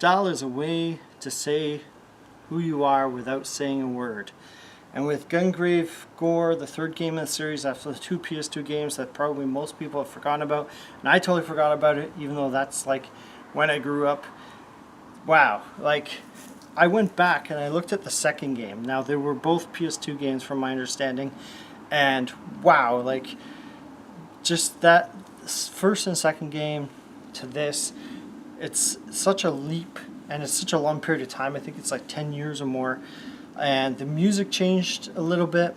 Style is a way to say who you are without saying a word. And with Gungrave G.O.R.E, the third game in the series after the two PS2 games that probably most people have forgotten about, and I totally forgot about it, even though that's like when I grew up. Wow, like I went back and I looked at the second game. Now they were both PS2 games from my understanding, and wow, like just that first and second game to this, it's such a leap, and it's such a long period of time. I think it's like 10 years or more. And the music changed a little bit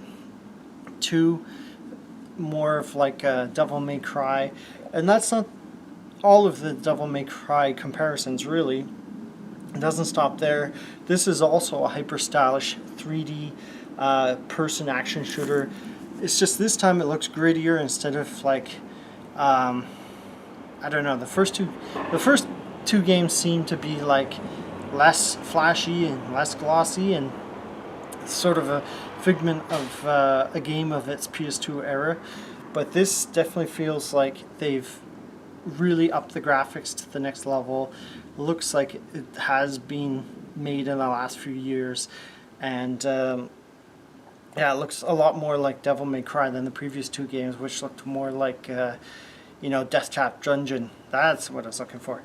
to more of like a Devil May Cry. And that's not all of the Devil May Cry comparisons, really. It doesn't stop there. This is also a hyper stylish 3D person action shooter. It's just this time it looks grittier instead of like I don't know, the first two games seem to be like less flashy and less glossy, and sort of a figment of a game of its PS2 era. But this definitely feels like they've really upped the graphics to the next level. It looks like it has been made in the last few years, and yeah, it looks a lot more like Devil May Cry than the previous two games, which looked more like you know, Death Trap Dungeon. That's what I was looking for.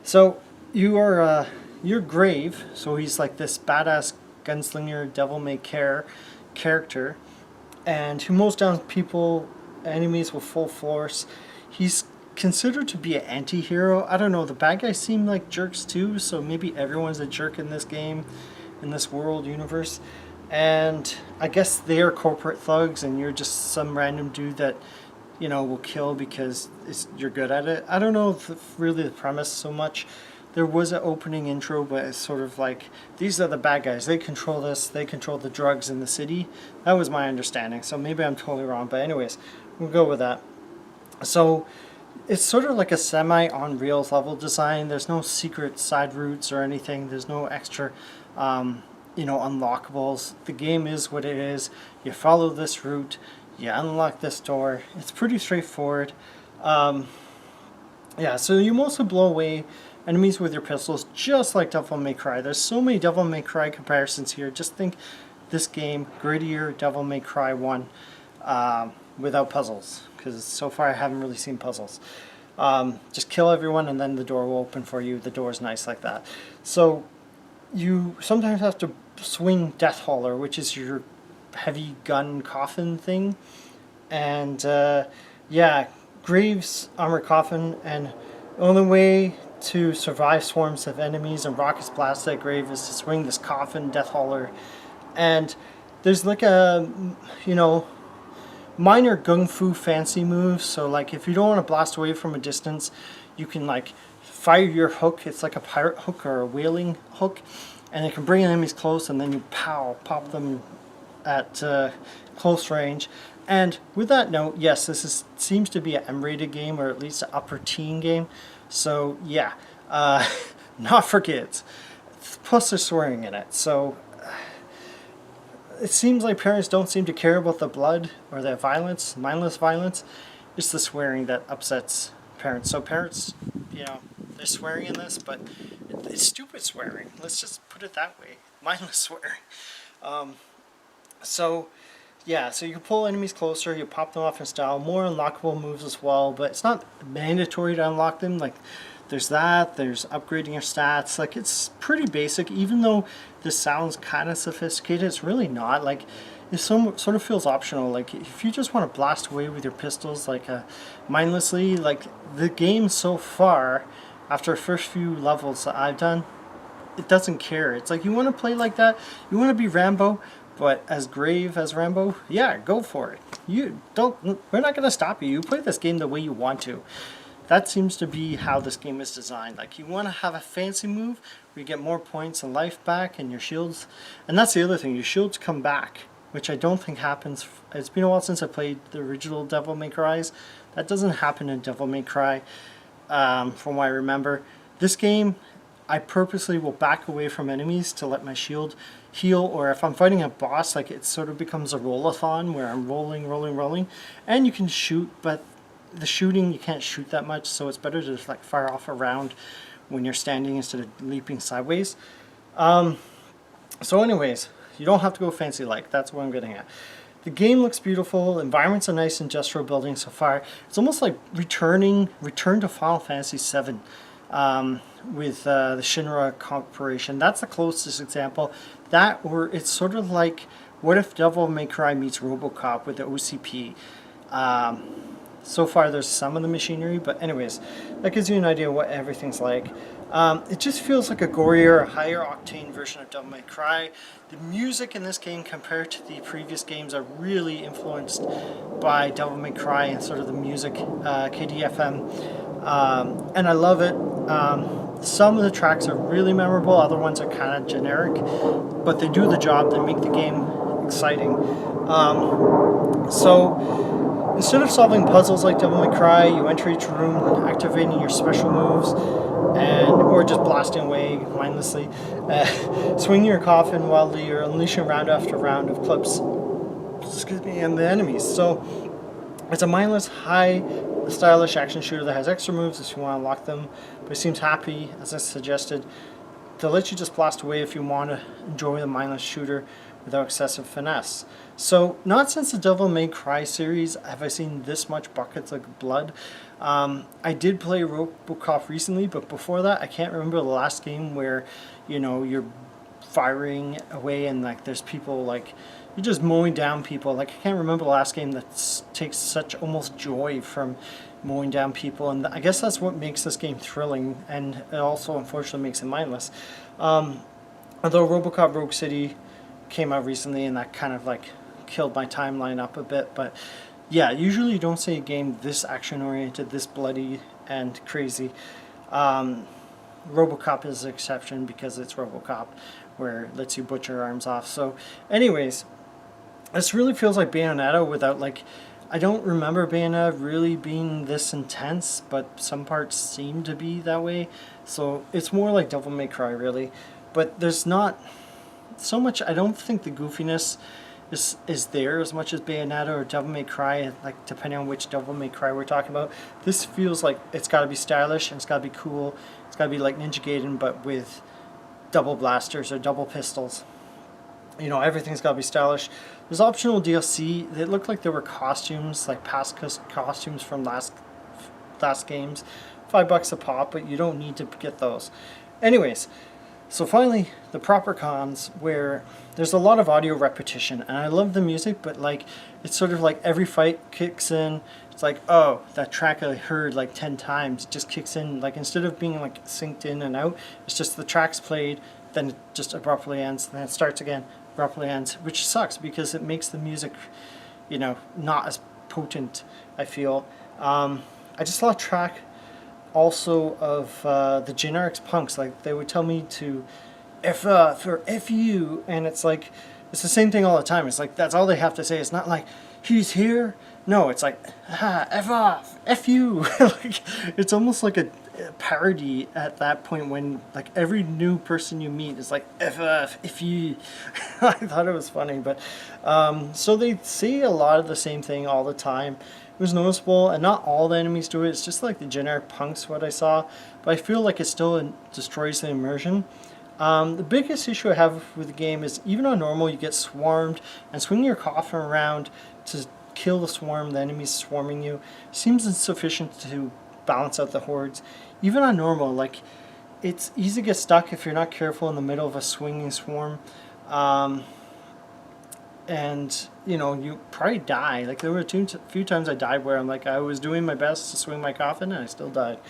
So you're Grave, so he's like this badass gunslinger Devil May Care character, and who mows down people, enemies with full force. He's considered to be an anti-hero. I don't know, the bad guys seem like jerks too, so maybe everyone's a jerk in this game, in this world universe. And I guess they are corporate thugs and you're just some random dude that, you know, will kill because you're good at it. I don't know if really the premise so much. There was an opening intro, but it's sort of like, these are the bad guys. They control this. They control the drugs in the city. That was my understanding. So maybe I'm totally wrong. But anyways, we'll go with that. So it's sort of like a semi-on rails level design. There's no secret side routes or anything. There's no extra, you know, unlockables. The game is what it is. You follow this route. You unlock this door. It's pretty straightforward. Yeah, so you mostly blow away enemies with your pistols, just like Devil May Cry. There's so many Devil May Cry comparisons here. Just think this game, grittier Devil May Cry 1 without puzzles, because so far I haven't really seen puzzles. Just kill everyone and then the door will open for you. The door's nice like that. So you sometimes have to swing Death Hauler, which is your heavy gun coffin thing, and yeah, Graves armor coffin, and the only way to survive swarms of enemies and rockets blasted at Grave is to swing this coffin Death Hauler. And there's like a, you know, minor gung fu fancy moves. So like if you don't want to blast away from a distance, you can like fire your hook. It's like a pirate hook or a whaling hook, and it can bring enemies close, and then you pop them at close range. And with that note, yes, this seems to be an M-rated game, or at least an upper teen game. So yeah, not for kids. Plus there's swearing in it. So it seems like parents don't seem to care about the blood or the violence, mindless violence. It's the swearing that upsets parents. So parents, you know, they're swearing in this, but it's stupid swearing. Let's just put it that way. Mindless swearing. So yeah, so you can pull enemies closer, you pop them off in style, more unlockable moves as well, but it's not mandatory to unlock them. Like there's upgrading your stats. Like it's pretty basic, even though this sounds kind of sophisticated, it's really not. Like it sort of feels optional. Like if you just want to blast away with your pistols like mindlessly, like the game so far, after the first few levels that I've done, it doesn't care. It's like, you want to play like that, you want to be Rambo, but as Grave as Rambo, yeah, go for it. We're not going to stop you. You play this game the way you want to. That seems to be how this game is designed. Like you want to have a fancy move where you get more points and life back, and your shields. And that's the other thing, your shields come back, which I don't think happens. It's been a while since I played the original Devil May Cry's. That doesn't happen in Devil May Cry, from what I remember. This game, I purposely will back away from enemies to let my shield heal, or if I'm fighting a boss, like it sort of becomes a roll-a-thon where I'm rolling, and you can shoot, but the shooting, you can't shoot that much, so it's better to just like fire off a round when you're standing instead of leaping sideways. So anyways, you don't have to go fancy like. That's what I'm getting at. The game looks beautiful. Environments are nice industrial buildings so far. It's almost like return to Final Fantasy VII with the Shinra Corporation. That's the closest example. That, or it's sort of like, what if Devil May Cry meets RoboCop with the OCP? So far there's some of the machinery, but anyways, that gives you an idea of what everything's like. It just feels like a gorier, higher octane version of Devil May Cry. The music in this game compared to the previous games are really influenced by Devil May Cry and sort of the music, KDFM, and I love it. Some of the tracks are really memorable, other ones are kind of generic, but they do the job, they make the game exciting. So instead of solving puzzles like Devil May Cry, you enter each room activating your special moves, or just blasting away mindlessly, swinging your coffin wildly, or unleashing round after round of clubs, and the enemies. So it's a mindless, high stylish action shooter that has extra moves if you want to unlock them, but it seems happy, as I suggested, to let you just blast away if you want to enjoy the mindless shooter without excessive finesse. So not since the Devil May Cry series have I seen this much buckets of blood. I did play RoboCop recently, but before that I can't remember the last game where, you know, you're firing away and like there's people, like you're just mowing down people. Like I can't remember the last game that takes such almost joy from mowing down people, and I guess that's what makes this game thrilling, and it also unfortunately makes it mindless. Although RoboCop Rogue City came out recently and that kind of like killed my timeline up a bit, but yeah, usually you don't see a game this action oriented, this bloody and crazy. RoboCop is an exception because it's RoboCop, where it lets you butcher arms off. So anyways, this really feels like Bayonetta without, like, I don't remember Bayonetta really being this intense, but some parts seem to be that way. So it's more like Devil May Cry really, but there's not so much. I don't think the goofiness is there as much as Bayonetta or Devil May Cry, like depending on which Devil May Cry we're talking about. This feels like it's got to be stylish and it's got to be cool. It's got to be like Ninja Gaiden but with double blasters or double pistols. You know, everything's got to be stylish. There's optional DLC. It looked like there were costumes, like past costumes from last games. $5 a pop, but you don't need to get those. Anyways, so finally, the proper cons, where there's a lot of audio repetition, and I love the music, but like it's sort of like every fight kicks in. It's like, oh, that track I heard like 10 times just kicks in. Like instead of being like synced in and out, it's just the track's played, then it just abruptly ends, then it starts again, abruptly ends, which sucks because it makes the music, you know, not as potent, I feel. I just saw a track also of the generics punks. Like they would tell me to for F you, and it's like it's the same thing all the time. It's like that's all they have to say. It's not like he's here. No, it's like F off, F you. Like it's almost like a parody at that point when like every new person you meet is like F off, F you. I thought it was funny, but so they say a lot of the same thing all the time. It was noticeable, and not all the enemies do it. It's just like the generic punks, what I saw, but I feel like it still destroys the immersion. The biggest issue I have with the game is even on normal you get swarmed, and swinging your coffin around to kill the swarm, the enemies swarming you, seems insufficient to balance out the hordes. Even on normal, like it's easy to get stuck if you're not careful in the middle of a swinging swarm. And you know, you probably die. Like there were a few times I died where I'm like, I was doing my best to swing my coffin and I still died.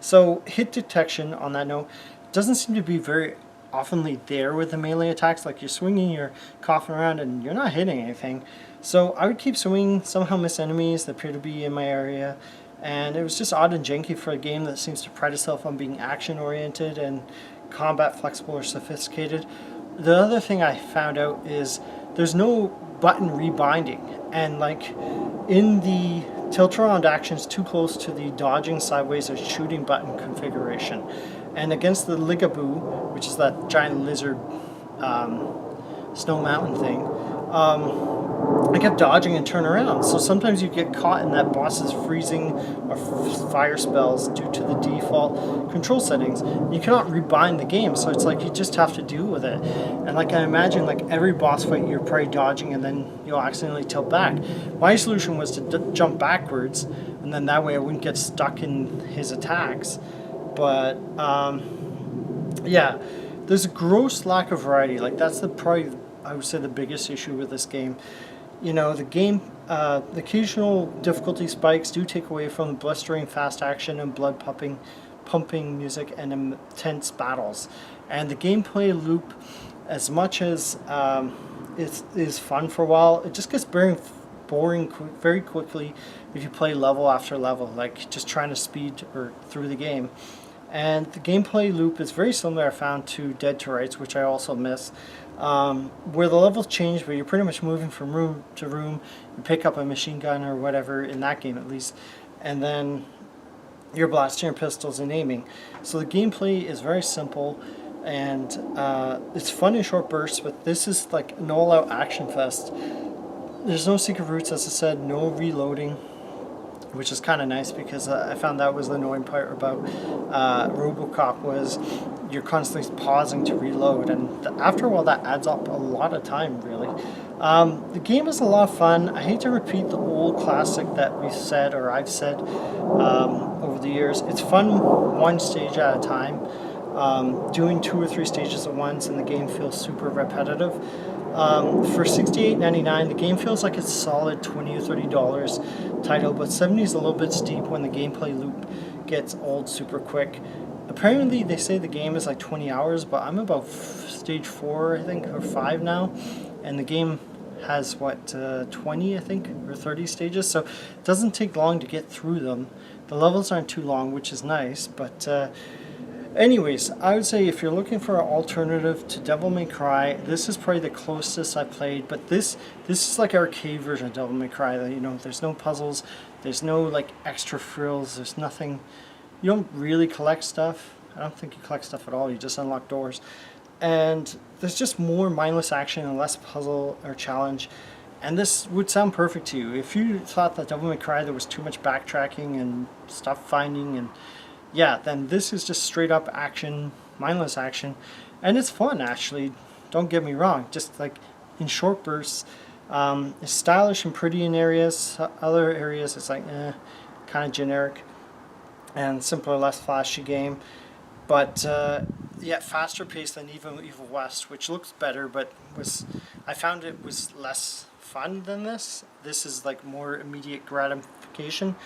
So hit detection on that note doesn't seem to be very oftenly there with the melee attacks. Like you're swinging your coffin around and you're not hitting anything. So I would keep swinging, somehow miss enemies that appear to be in my area, and it was just odd and janky for a game that seems to pride itself on being action oriented and combat flexible or sophisticated. The other thing I found out is there's no button rebinding, and like in the tilt around actions too close to the dodging sideways or shooting button configuration, and against the Ligaboo, which is that giant lizard snow mountain thing, I kept dodging and turn around. So sometimes you get caught in that boss's freezing or fire spells due to the default control settings. You cannot rebind the game, so it's like you just have to deal with it. And like I imagine, like every boss fight, you're probably dodging and then you'll accidentally tilt back. My solution was to jump backwards, and then that way I wouldn't get stuck in his attacks. But yeah, there's a gross lack of variety. Like that's the probably I would say the biggest issue with this game. You know, the game, the occasional difficulty spikes do take away from the blistering fast action and blood pumping music and intense battles. And the gameplay loop, as much as it is fun for a while, it just gets boring very quickly if you play level after level, like just trying to speed or through the game. And the gameplay loop is very similar, I found, to Dead to Rights, which I also miss, where the levels change, but you're pretty much moving from room to room. You pick up a machine gun or whatever, in that game at least, and then you're blasting your pistols and aiming. So the gameplay is very simple, and it's fun in short bursts, but this is like an all-out action fest. There's no secret routes, as I said, no reloading, which is kind of nice because I found that was the annoying part about RoboCop was you're constantly pausing to reload, and after a while that adds up a lot of time, really. The game is a lot of fun. I hate to repeat the old classic that we've said, or I've said over the years. It's fun one stage at a time. Doing 2 or 3 stages at once and the game feels super repetitive. For $68.99, the game feels like it's solid $20 or $30 title, but $70 is a little bit steep when the gameplay loop gets old super quick. Apparently they say the game is like 20 hours, but I'm about stage 4, I think, or 5 now, and the game has what, 20 I think, or 30 stages, so it doesn't take long to get through them. The levels aren't too long, which is nice, but anyways, I would say if you're looking for an alternative to Devil May Cry, this is probably the closest I played, but this is like arcade version of Devil May Cry. You know, there's no puzzles, there's no like extra frills, there's nothing. You don't really collect stuff. I don't think you collect stuff at all, you just unlock doors. And there's just more mindless action and less puzzle or challenge. And this would sound perfect to you. If you thought that Devil May Cry there was too much backtracking and stuff finding, and yeah, then this is just straight up action, mindless action. And it's fun, actually. Don't get me wrong, just like in short bursts. It's stylish and pretty in areas. Other areas it's like kind of generic and simpler, less flashy game. But yeah, faster paced than even Evil West, which looks better, but I found it was less fun than this. This is like more immediate gratification.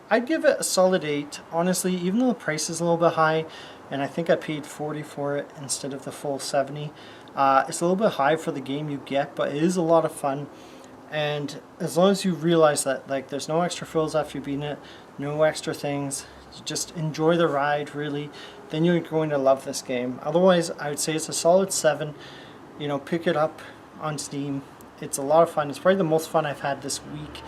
I'd give it a solid 8, honestly, even though the price is a little bit high, and I think I paid $40 for it instead of the full $70. It's a little bit high for the game you get, but it is a lot of fun. And as long as you realize that like there's no extra frills after you beat it, no extra things, just enjoy the ride really, then you're going to love this game. Otherwise, I would say it's a solid 7. You know, pick it up on Steam. It's a lot of fun. It's probably the most fun I've had this week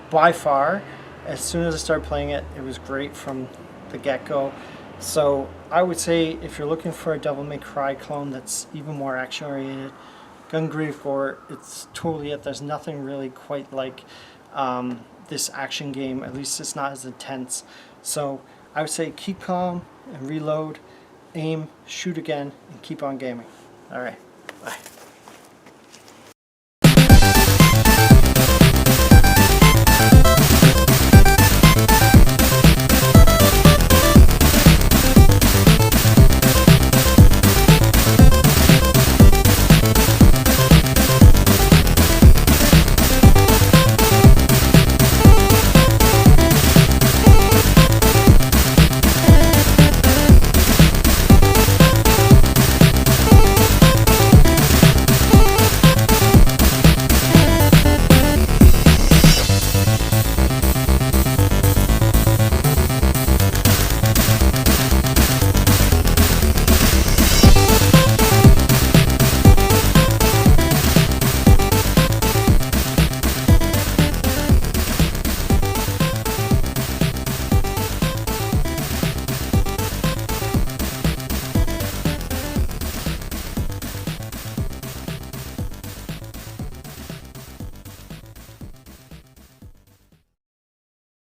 by far. As soon as I started playing it, it was great from the get-go. So I would say if you're looking for a Devil May Cry clone that's even more action-oriented, Gungrave G.O.R.E, it's totally it. There's nothing really quite like this action game. At least it's not as intense. So I would say keep calm and reload, aim, shoot again, and keep on gaming. Alright, bye.